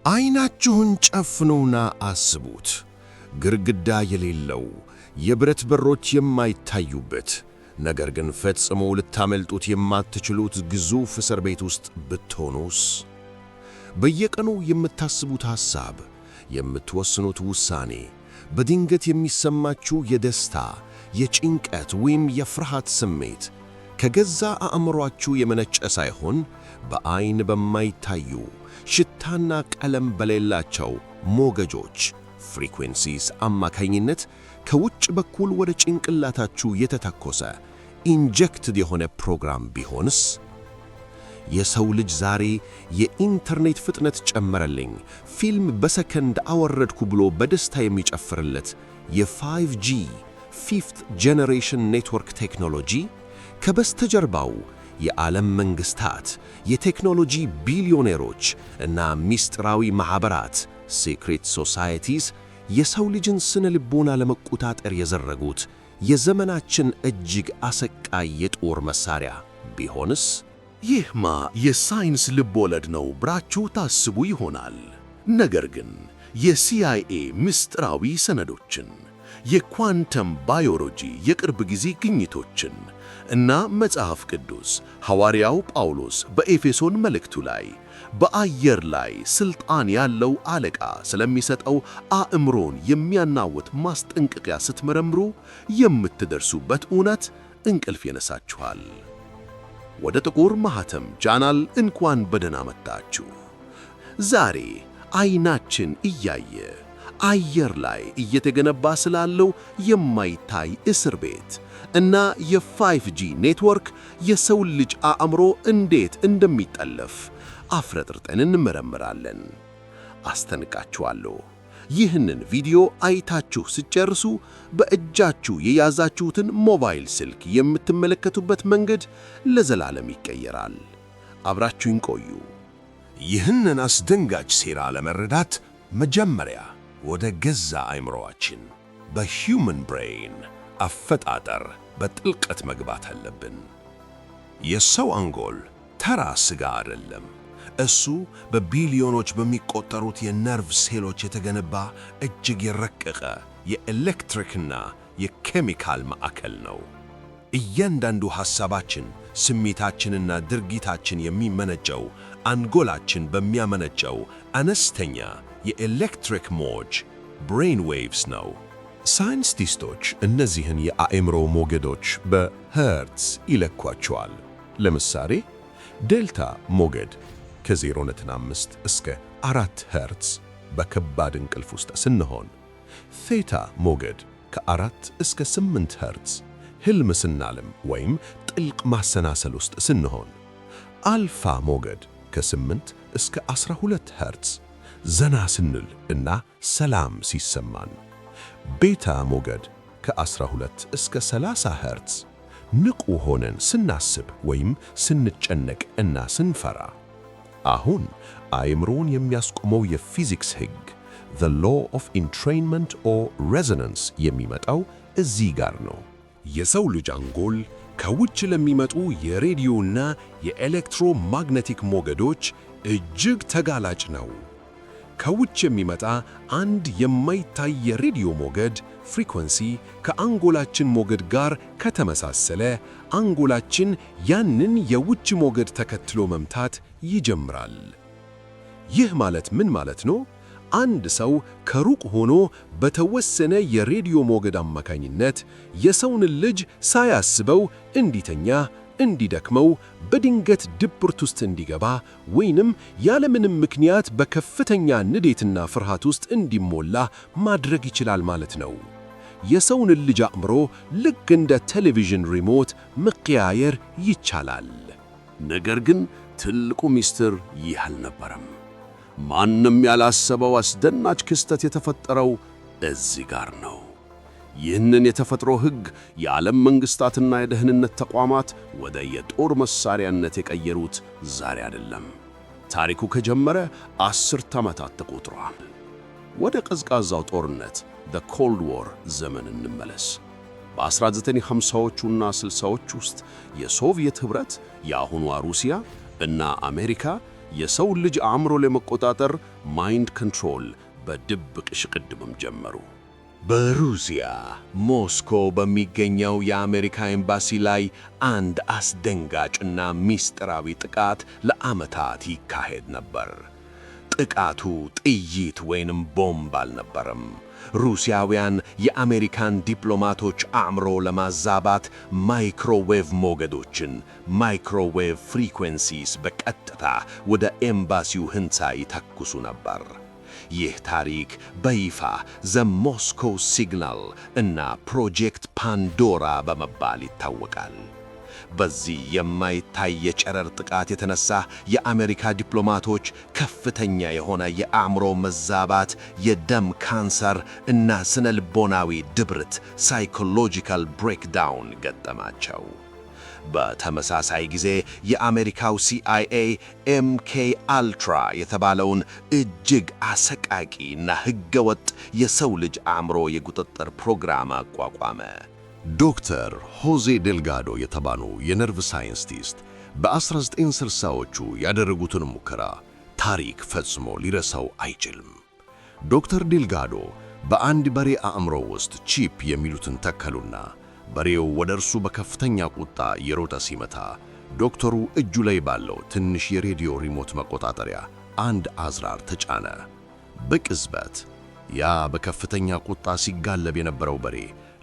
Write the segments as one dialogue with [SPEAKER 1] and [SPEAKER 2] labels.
[SPEAKER 1] አይናችሁን ጨፍኑና አስቡት። ግድግዳ የሌለው የብረት በሮች የማይታዩበት ነገር ግን ፈጽሞ ልታመልጡት የማትችሉት ግዙፍ እስር ቤት ውስጥ ብትሆኑስ? በየቀኑ የምታስቡት ሐሳብ፣ የምትወስኑት ውሳኔ፣ በድንገት የሚሰማችሁ የደስታ፣ የጭንቀት ወይም የፍርሃት ስሜት ከገዛ አእምሮአችሁ የመነጨ ሳይሆን በዐይን በማይታዩ ሽታና ቀለም በሌላቸው ሞገዶች ፍሪኩዌንሲስ አማካኝነት ከውጭ በኩል ወደ ጭንቅላታችሁ የተተኮሰ ኢንጀክትድ የሆነ ፕሮግራም ቢሆንስ? የሰው ልጅ ዛሬ የኢንተርኔት ፍጥነት ጨመረልኝ፣ ፊልም በሰከንድ አወረድኩ ብሎ በደስታ የሚጨፍርለት የ5G ፊፍት ጄኔሬሽን ኔትወርክ ቴክኖሎጂ ከበስተጀርባው የዓለም መንግሥታት፣ የቴክኖሎጂ ቢሊዮኔሮች እና ምስጢራዊ ማኅበራት ሲክሬት ሶሳይቲስ የሰው ልጅን ስነ ልቦና ለመቆጣጠር የዘረጉት የዘመናችን እጅግ አሰቃይ የጦር መሣሪያ ቢሆንስ?
[SPEAKER 2] ይህማ የሳይንስ ልቦለድ ነው ብላችሁ ታስቡ ይሆናል። ነገር ግን የሲአይኤ ምስጢራዊ ሰነዶችን፣ የኳንተም ባዮሎጂ የቅርብ ጊዜ ግኝቶችን እና መጽሐፍ ቅዱስ ሐዋርያው ጳውሎስ በኤፌሶን መልእክቱ ላይ በአየር ላይ ሥልጣን ያለው አለቃ ስለሚሰጠው አእምሮን የሚያናውጥ ማስጠንቀቂያ ስትመረምሩ የምትደርሱበት እውነት እንቅልፍ ይነሳችኋል። ወደ ጥቁር ማኅተም ቻናል እንኳን በደህና መጣችሁ። ዛሬ ዓይናችን እያየ አየር ላይ እየተገነባ ስላለው የማይታይ እስር ቤት እና የ5G ኔትወርክ የሰው ልጅ አእምሮ እንዴት እንደሚጠለፍ አፍረጥርጠን እንመረምራለን። አስጠንቅቃችኋለሁ፣ ይህንን ቪዲዮ አይታችሁ ስጨርሱ በእጃችሁ የያዛችሁትን ሞባይል ስልክ የምትመለከቱበት መንገድ ለዘላለም ይቀየራል። አብራችሁን ቆዩ።
[SPEAKER 1] ይህንን አስደንጋጭ ሴራ ለመረዳት መጀመሪያ ወደ ገዛ አእምሮአችን በሂውመን ብሬን አፈጣጠር በጥልቀት መግባት አለብን። የሰው አንጎል ተራ ሥጋ አይደለም። እሱ በቢሊዮኖች በሚቆጠሩት የነርቭ ሴሎች የተገነባ እጅግ የረቀቀ የኤሌክትሪክና የኬሚካል ማዕከል ነው። እያንዳንዱ ሐሳባችን፣ ስሜታችንና ድርጊታችን የሚመነጨው አንጎላችን በሚያመነጨው አነስተኛ የኤሌክትሪክ ሞጅ ብሬን ዌቭስ ነው። ሳይንቲስቶች እነዚህን የአእምሮ ሞገዶች በሄርትዝ ይለኳቸዋል። ለምሳሌ ዴልታ ሞገድ ከ0.5 እስከ 4 ሄርትዝ በከባድ እንቅልፍ ውስጥ ስንሆን፣ ቴታ ሞገድ ከ4 እስከ 8 ሄርትዝ ሕልም ስናልም ወይም ጥልቅ ማሰናሰል ውስጥ ስንሆን፣ አልፋ ሞገድ ከ8 እስከ 12 ሄርትዝ ዘና ስንል እና ሰላም ሲሰማን፣ ቤታ ሞገድ ከ12 እስከ 30 ሄርትዝ ንቁ ሆነን ስናስብ ወይም ስንጨነቅ እና ስንፈራ። አሁን አእምሮን የሚያስቆመው የፊዚክስ ሕግ the law of entrainment or resonance የሚመጣው እዚህ ጋር ነው።
[SPEAKER 3] የሰው ልጅ አንጎል ከውጭ ለሚመጡ የሬዲዮና የኤሌክትሮማግኔቲክ ሞገዶች እጅግ ተጋላጭ ነው። ከውጭ የሚመጣ አንድ የማይታይ የሬዲዮ ሞገድ ፍሪኩዌንሲ ከአንጎላችን ሞገድ ጋር ከተመሳሰለ አንጎላችን ያንን የውጭ ሞገድ ተከትሎ መምታት ይጀምራል። ይህ ማለት ምን ማለት ነው? አንድ ሰው ከሩቅ ሆኖ በተወሰነ የሬዲዮ ሞገድ አማካኝነት የሰውን ልጅ ሳያስበው እንዲተኛ፣ እንዲደክመው፣ በድንገት ድብርት ውስጥ እንዲገባ ወይንም ያለምንም ምክንያት በከፍተኛ ንዴትና ፍርሃት ውስጥ እንዲሞላ ማድረግ ይችላል ማለት ነው። የሰውን ልጅ አእምሮ ልክ እንደ ቴሌቪዥን ሪሞት መቀያየር ይቻላል።
[SPEAKER 2] ነገር ግን ትልቁ ምስጢር ይህ አልነበረም። ማንም ያላሰበው አስደናች ክስተት የተፈጠረው እዚህ ጋር ነው። ይህንን የተፈጥሮ ሕግ የዓለም መንግሥታትና የደህንነት ተቋማት ወደ የጦር መሣሪያነት የቀየሩት ዛሬ አይደለም። ታሪኩ ከጀመረ 10 ዓመታት ተቆጥረዋል። ወደ ቀዝቃዛው ጦርነት the Cold War ዘመን እንመለስ። በ1950ዎቹና 60ዎች ውስጥ የሶቪየት ኅብረት፣ የአሁኗ ሩሲያ እና አሜሪካ የሰው ልጅ አእምሮ ለመቆጣጠር ማይንድ ኮንትሮል በድብቅ ሽቅድምም ጀመሩ።
[SPEAKER 1] በሩሲያ ሞስኮ በሚገኘው የአሜሪካ ኤምባሲ ላይ አንድ አስደንጋጭና ምስጢራዊ ጥቃት ለዓመታት ይካሄድ ነበር። ጥቃቱ ጥይት ወይንም ቦምብ አልነበረም። ሩሲያውያን የአሜሪካን ዲፕሎማቶች አእምሮ ለማዛባት ማይክሮዌቭ ሞገዶችን ማይክሮዌቭ ፍሪኩዌንሲስ በቀጥታ ወደ ኤምባሲው ሕንፃ ይተኩሱ ነበር። ይህ ታሪክ በይፋ ዘ ሞስኮ ሲግናል እና ፕሮጀክት ፓንዶራ በመባል ይታወቃል። በዚህ የማይታይ የጨረር ጥቃት የተነሳ የአሜሪካ ዲፕሎማቶች ከፍተኛ የሆነ የአእምሮ መዛባት፣ የደም ካንሰር እና ስነልቦናዊ ድብርት ሳይኮሎጂካል ብሬክዳውን ገጠማቸው። በተመሳሳይ ጊዜ የአሜሪካው ሲአይኤ ኤምኬ አልትራ የተባለውን እጅግ አሰቃቂ እና ሕገወጥ የሰው ልጅ አእምሮ የቁጥጥር ፕሮግራም አቋቋመ።
[SPEAKER 3] ዶክተር ሆዜ ዴልጋዶ የተባሉ የነርቭ ሳይንቲስት በ1960ዎቹ ያደረጉትን ሙከራ ታሪክ ፈጽሞ ሊረሳው አይችልም። ዶክተር ዴልጋዶ በአንድ በሬ አእምሮ ውስጥ ቺፕ የሚሉትን ተከሉና በሬው ወደ እርሱ በከፍተኛ ቁጣ እየሮጠ ሲመታ ዶክተሩ እጁ ላይ ባለው ትንሽ የሬዲዮ ሪሞት መቆጣጠሪያ አንድ አዝራር ተጫነ። በቅጽበት ያ በከፍተኛ ቁጣ ሲጋለብ የነበረው በሬ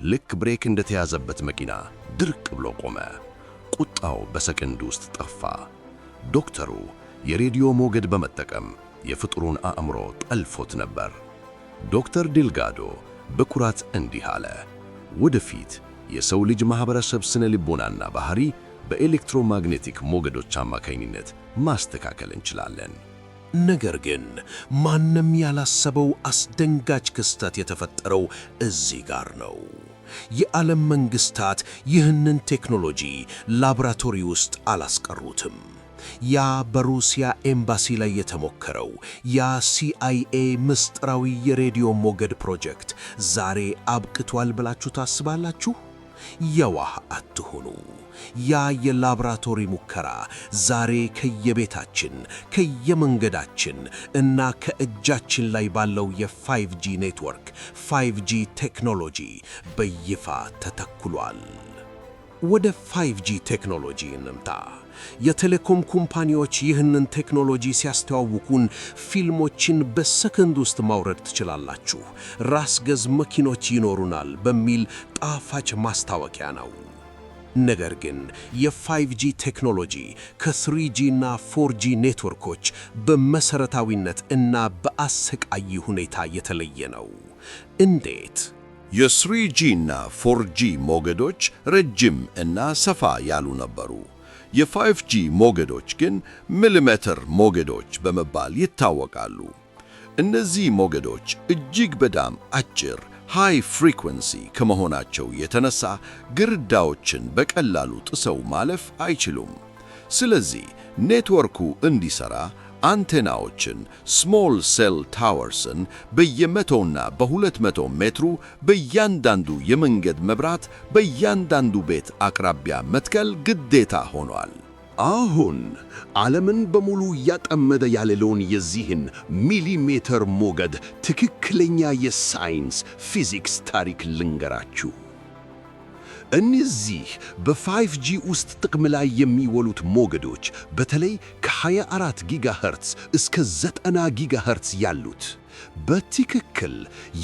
[SPEAKER 3] ልክ ብሬክ እንደተያዘበት መኪና ድርቅ ብሎ ቆመ። ቁጣው በሰከንድ ውስጥ ጠፋ። ዶክተሩ የሬዲዮ ሞገድ በመጠቀም የፍጡሩን አእምሮ ጠልፎት ነበር። ዶክተር ዴልጋዶ በኩራት እንዲህ አለ፣ ወደፊት የሰው ልጅ ማህበረሰብ ስነ ልቦናና ባህሪ በኤሌክትሮማግኔቲክ ሞገዶች አማካኝነት ማስተካከል እንችላለን።
[SPEAKER 1] ነገር ግን ማንም ያላሰበው አስደንጋጭ ክስተት የተፈጠረው እዚህ ጋር ነው። የዓለም መንግስታት ይህንን ቴክኖሎጂ ላቦራቶሪ ውስጥ አላስቀሩትም። ያ በሩሲያ ኤምባሲ ላይ የተሞከረው ያ ሲአይኤ ምስጢራዊ የሬዲዮ ሞገድ ፕሮጀክት ዛሬ አብቅቷል ብላችሁ ታስባላችሁ? የዋህ አትሁኑ። ያ የላቦራቶሪ ሙከራ ዛሬ ከየቤታችን ከየመንገዳችን እና ከእጃችን ላይ ባለው የ5G ኔትወርክ 5G ቴክኖሎጂ በይፋ ተተክሏል። ወደ 5G ቴክኖሎጂ እንምጣ። የቴሌኮም ኩምፓኒዎች ይህንን ቴክኖሎጂ ሲያስተዋውቁን ፊልሞችን በሰከንድ ውስጥ ማውረድ ትችላላችሁ፣ ራስ ገዝ መኪኖች ይኖሩናል በሚል ጣፋጭ ማስታወቂያ ነው። ነገር ግን የ5G ቴክኖሎጂ ከ3G እና 4G ኔትወርኮች በመሰረታዊነት እና በአሰቃቂ ሁኔታ የተለየ ነው። እንዴት?
[SPEAKER 4] የ3G እና 4G ሞገዶች ረጅም እና ሰፋ ያሉ ነበሩ። የ5G ሞገዶች ግን ሚሊሜትር ሞገዶች በመባል ይታወቃሉ። እነዚህ ሞገዶች እጅግ በጣም አጭር ሃይ ፍሪኩዌንሲ ከመሆናቸው የተነሳ ግርዳዎችን በቀላሉ ጥሰው ማለፍ አይችሉም። ስለዚህ ኔትወርኩ እንዲሰራ አንቴናዎችን ስሞል ሴል ታወርስን በየ100ና በ200 ሜትሩ በእያንዳንዱ የመንገድ መብራት በእያንዳንዱ ቤት አቅራቢያ መትከል ግዴታ ሆኗል።
[SPEAKER 3] አሁን ዓለምን በሙሉ እያጠመደ ያለውን የዚህን ሚሊሜትር ሞገድ ትክክለኛ የሳይንስ ፊዚክስ ታሪክ ልንገራችሁ። እነዚህ በ5G ውስጥ ጥቅም ላይ የሚውሉት ሞገዶች በተለይ ከ24 ጊጋሄርትዝ እስከ 90 ጊጋሄርትዝ ያሉት በትክክል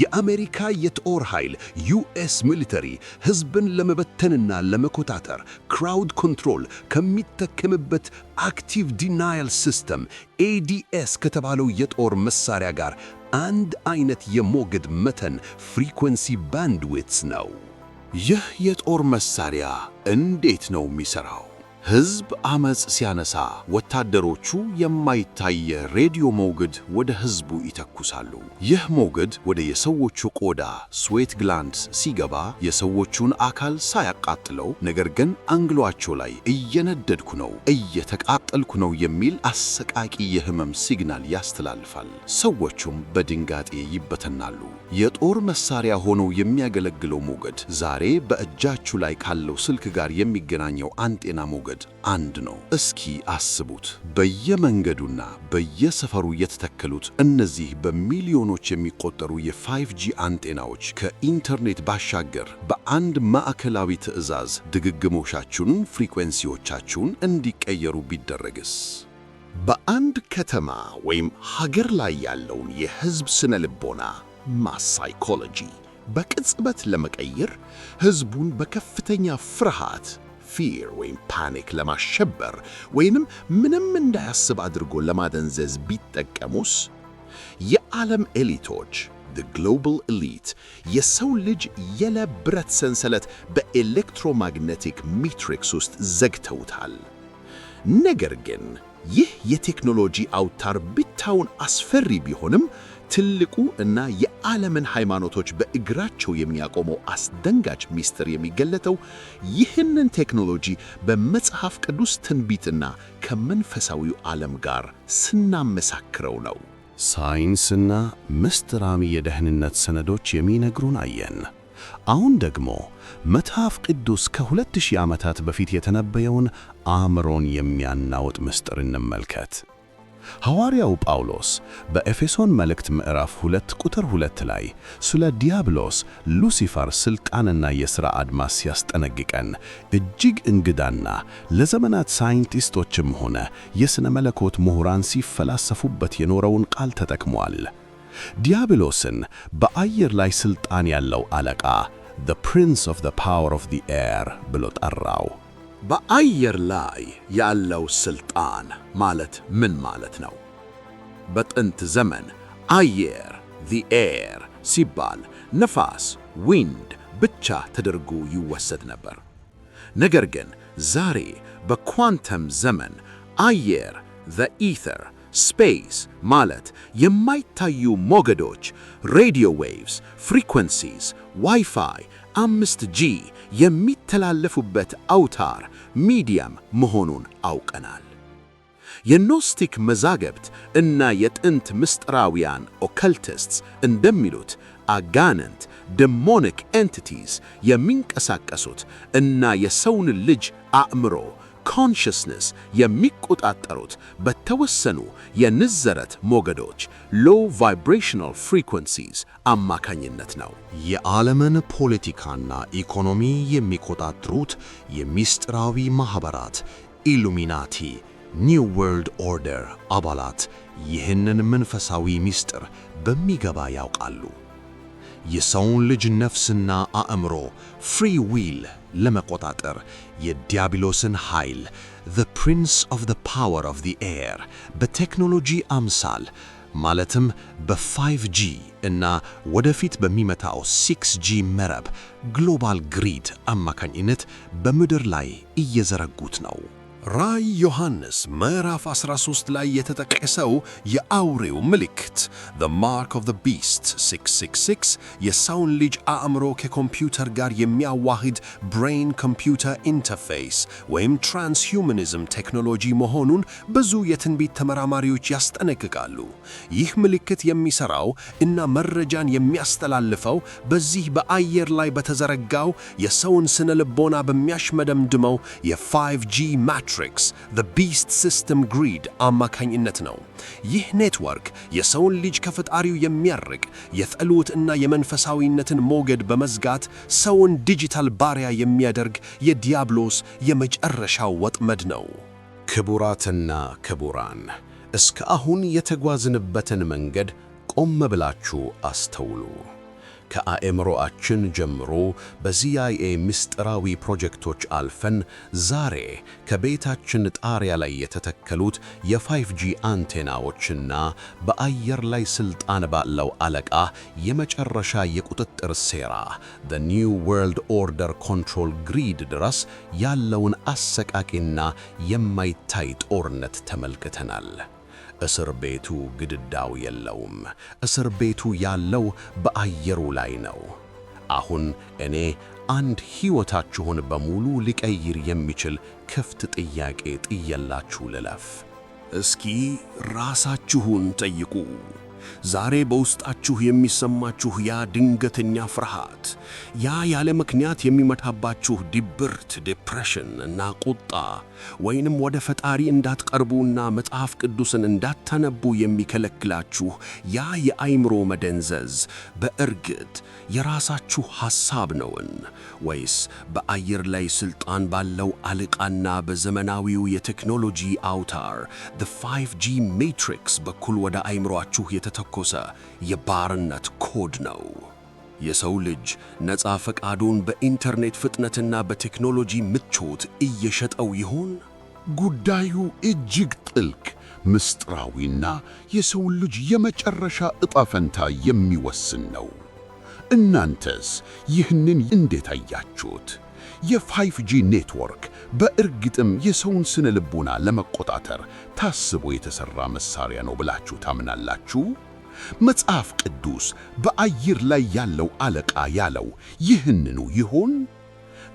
[SPEAKER 3] የአሜሪካ የጦር ኃይል ዩኤስ ሚሊተሪ ሕዝብን ለመበተንና ለመቆጣጠር ክራውድ ኮንትሮል ከሚጠቀምበት አክቲቭ ዲናይል ሲስተም ADS ከተባለው የጦር መሳሪያ ጋር አንድ አይነት የሞገድ መጠን ፍሪኩዌንሲ ባንድዊድዝ ነው።
[SPEAKER 2] ይህ የጦር መሳሪያ እንዴት ነው የሚሠራው? ሕዝብ ዓመፅ ሲያነሳ ወታደሮቹ የማይታይ ሬዲዮ ሞገድ ወደ ሕዝቡ ይተኩሳሉ። ይህ ሞገድ ወደ የሰዎቹ ቆዳ ስዌት ግላንድስ ሲገባ የሰዎቹን አካል ሳያቃጥለው፣ ነገር ግን አንግሏቸው ላይ እየነደድኩ ነው፣ እየተቃጠልኩ ነው የሚል አሰቃቂ የህመም ሲግናል ያስተላልፋል። ሰዎቹም በድንጋጤ ይበተናሉ። የጦር መሳሪያ ሆኖ የሚያገለግለው ሞገድ ዛሬ በእጃችሁ ላይ ካለው ስልክ ጋር የሚገናኘው አንቴና ሞገድ
[SPEAKER 3] ሞገድ አንድ ነው። እስኪ አስቡት፣ በየመንገዱና በየሰፈሩ የተተከሉት እነዚህ በሚሊዮኖች የሚቆጠሩ የ5G አንቴናዎች ከኢንተርኔት ባሻገር በአንድ ማዕከላዊ ትዕዛዝ ድግግሞሻችሁን፣ ፍሪኩዌንሲዎቻችሁን እንዲቀየሩ ቢደረግስ? በአንድ ከተማ ወይም ሀገር ላይ ያለውን የሕዝብ ስነ ልቦና ማስ ሳይኮሎጂ በቅጽበት ለመቀየር ሕዝቡን በከፍተኛ ፍርሃት ፊር ወይም ፓኒክ ለማሸበር ወይንም ምንም እንዳያስብ አድርጎ ለማደንዘዝ ቢጠቀሙስ? የዓለም ኤሊቶች the global elite የሰው ልጅ የለብረት ሰንሰለት በኤሌክትሮማግኔቲክ ሜትሪክስ ውስጥ ዘግተውታል። ነገር ግን ይህ የቴክኖሎጂ አውታር ብቻውን አስፈሪ ቢሆንም ትልቁ እና የዓለምን ሃይማኖቶች በእግራቸው የሚያቆመው አስደንጋጭ ሚስጥር የሚገለጠው ይህንን ቴክኖሎጂ በመጽሐፍ ቅዱስ ትንቢትና ከመንፈሳዊው ዓለም ጋር ስናመሳክረው ነው።
[SPEAKER 2] ሳይንስና ምስጢራዊ የደህንነት ሰነዶች የሚነግሩን አየን። አሁን ደግሞ መጽሐፍ ቅዱስ ከ2000 ዓመታት በፊት የተነበየውን አእምሮን የሚያናውጥ ምስጢር እንመልከት። ሐዋርያው ጳውሎስ በኤፌሶን መልእክት ምዕራፍ 2 ቁጥር 2 ላይ ስለ ዲያብሎስ ሉሲፈር ሥልጣንና የሥራ አድማስ ሲያስጠነቅቀን እጅግ እንግዳና ለዘመናት ሳይንቲስቶችም ሆነ የሥነ መለኮት ምሁራን ሲፈላሰፉበት የኖረውን ቃል ተጠቅሟል። ዲያብሎስን በአየር ላይ ሥልጣን ያለው አለቃ the prince of the power of the air ብሎ ጠራው።
[SPEAKER 1] በአየር ላይ ያለው ሥልጣን ማለት ምን ማለት ነው? በጥንት ዘመን አየር the air ሲባል ነፋስ wind ብቻ ተደርጎ ይወሰድ ነበር። ነገር ግን ዛሬ በኳንተም ዘመን አየር the ether ስፔስ ማለት የማይታዩ ሞገዶች ሬዲዮ ዌቭስ፣ ፍሪኩዌንሲስ፣ ዋይፋይ፣ 5G የሚተላለፉበት አውታር ሚዲየም መሆኑን አውቀናል። የኖስቲክ መዛግብት እና የጥንት ምስጢራውያን ኦከልቲስትስ እንደሚሉት አጋንንት ዴሞኒክ ኤንቲቲስ የሚንቀሳቀሱት እና የሰውን ልጅ አእምሮ ኮንሽስነስ የሚቆጣጠሩት በተወሰኑ የንዝረት ሞገዶች ሎው ቫይብሬሽናል ፍሪኩዌንሲስ አማካኝነት ነው።
[SPEAKER 3] የዓለምን ፖለቲካና ኢኮኖሚ የሚቆጣጠሩት የምስጢራዊ ማኅበራት ኢሉሚናቲ ኒው ወርልድ ኦርደር አባላት ይህንን መንፈሳዊ ምስጢር በሚገባ ያውቃሉ። የሰውን ልጅ ነፍስና አእምሮ ፍሪ ዊል ለመቆጣጠር የዲያብሎስን ኃይል the prince of the power of the air በቴክኖሎጂ አምሳል ማለትም በ5G እና ወደፊት በሚመጣው 6G መረብ ግሎባል ግሪድ አማካኝነት በምድር ላይ እየዘረጉት ነው።
[SPEAKER 4] ራዕይ ዮሐንስ ምዕራፍ 13 ላይ የተጠቀሰው የአውሬው ምልክት the mark of the beast 666 የሰውን ልጅ አእምሮ ከኮምፒውተር ጋር የሚያዋህድ ብሬን ኮምፒውተር ኢንተርፌስ ወይም ትራንስሁማኒዝም ቴክኖሎጂ መሆኑን ብዙ የትንቢት ተመራማሪዎች ያስጠነቅቃሉ። ይህ ምልክት የሚሰራው እና መረጃን የሚያስተላልፈው በዚህ በአየር ላይ በተዘረጋው የሰውን ስነ ልቦና በሚያሽመደምድመው የ5G the beast system grid አማካኝነት ነው። ይህ ኔትወርክ የሰውን ልጅ ከፈጣሪው የሚያርቅ የጸሎት እና የመንፈሳዊነትን ሞገድ በመዝጋት ሰውን ዲጂታል ባሪያ የሚያደርግ የዲያብሎስ የመጨረሻው ወጥመድ ነው።
[SPEAKER 2] ክቡራትና ክቡራን፣ እስከ አሁን የተጓዝንበትን መንገድ ቆም ብላችሁ አስተውሉ። ከአእምሮአችን ጀምሮ በሲአይኤ ምስጢራዊ ፕሮጀክቶች አልፈን ዛሬ ከቤታችን ጣሪያ ላይ የተተከሉት የ5G አንቴናዎችና በአየር ላይ ሥልጣን ባለው አለቃ የመጨረሻ የቁጥጥር ሴራ the new world order control grid ድረስ ያለውን አሰቃቂና የማይታይ ጦርነት ተመልክተናል። እስር ቤቱ ግድግዳው የለውም። እስር ቤቱ ያለው በአየሩ ላይ ነው። አሁን እኔ አንድ ሕይወታችሁን በሙሉ ሊቀይር የሚችል ክፍት ጥያቄ ጥየላችሁ ልለፍ።
[SPEAKER 4] እስኪ ራሳችሁን ጠይቁ።
[SPEAKER 2] ዛሬ በውስጣችሁ የሚሰማችሁ ያ ድንገተኛ ፍርሃት፣ ያ ያለ ምክንያት የሚመታባችሁ ድብርት፣ ዲፕሬሽን እና ቁጣ፣ ወይንም ወደ ፈጣሪ እንዳትቀርቡና መጽሐፍ ቅዱስን እንዳታነቡ የሚከለክላችሁ ያ የአይምሮ መደንዘዝ በእርግጥ የራሳችሁ ሐሳብ ነውን? ወይስ በአየር ላይ ሥልጣን ባለው አለቃና በዘመናዊው የቴክኖሎጂ አውታር the 5G Matrix በኩል ወደ አይምሮአችሁ የተተኮሰ የባርነት ኮድ ነው? የሰው ልጅ ነፃ ፈቃዱን በኢንተርኔት ፍጥነትና በቴክኖሎጂ ምቾት እየሸጠው ይሆን?
[SPEAKER 1] ጉዳዩ እጅግ ጥልቅ፣ ምስጢራዊና የሰውን ልጅ የመጨረሻ ዕጣ ፈንታ የሚወስን ነው። እናንተስ ይህንን እንዴት አያችሁት? የ5G ኔትወርክ በእርግጥም የሰውን ስነ ልቦና ለመቆጣጠር ታስቦ የተሠራ መሣሪያ ነው ብላችሁ ታምናላችሁ? መጽሐፍ ቅዱስ በአየር ላይ ያለው አለቃ ያለው ይህንኑ ይሆን?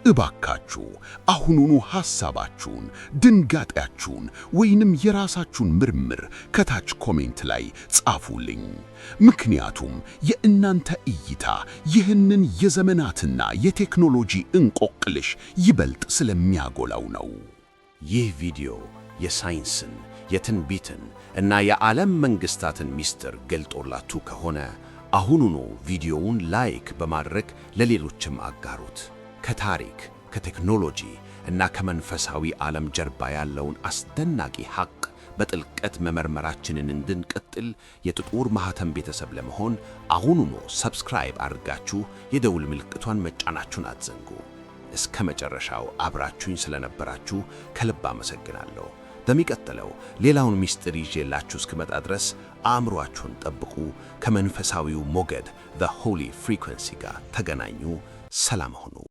[SPEAKER 1] እባካችሁ አሁኑኑ ሐሳባችሁን፣ ድንጋጤያችሁን ወይንም የራሳችሁን ምርምር ከታች ኮሜንት ላይ ጻፉልኝ። ምክንያቱም የእናንተ እይታ ይህንን የዘመናትና የቴክኖሎጂ እንቆቅልሽ ይበልጥ ስለሚያጎላው ነው።
[SPEAKER 3] ይህ ቪዲዮ የሳይንስን፣ የትንቢትን እና የዓለም መንግሥታትን ምስጢር ገልጦላችሁ ከሆነ አሁኑኑ ቪዲዮውን ላይክ በማድረግ ለሌሎችም አጋሩት። ከታሪክ፣ ከቴክኖሎጂ እና ከመንፈሳዊ ዓለም ጀርባ ያለውን አስደናቂ ሐቅ በጥልቀት መመርመራችንን እንድንቀጥል የጥቁር ማኅተም ቤተሰብ ለመሆን አሁኑኑ ሰብስክራይብ አድርጋችሁ የደውል ምልክቷን መጫናችሁን አትዘንጉ። እስከ መጨረሻው አብራችሁኝ ስለነበራችሁ ከልብ አመሰግናለሁ። በሚቀጥለው ሌላውን ምስጢር ይዤላችሁ እስክመጣ ድረስ አእምሮአችሁን ጠብቁ። ከመንፈሳዊው ሞገድ the holy frequency ጋር ተገናኙ። ሰላም ሁኑ።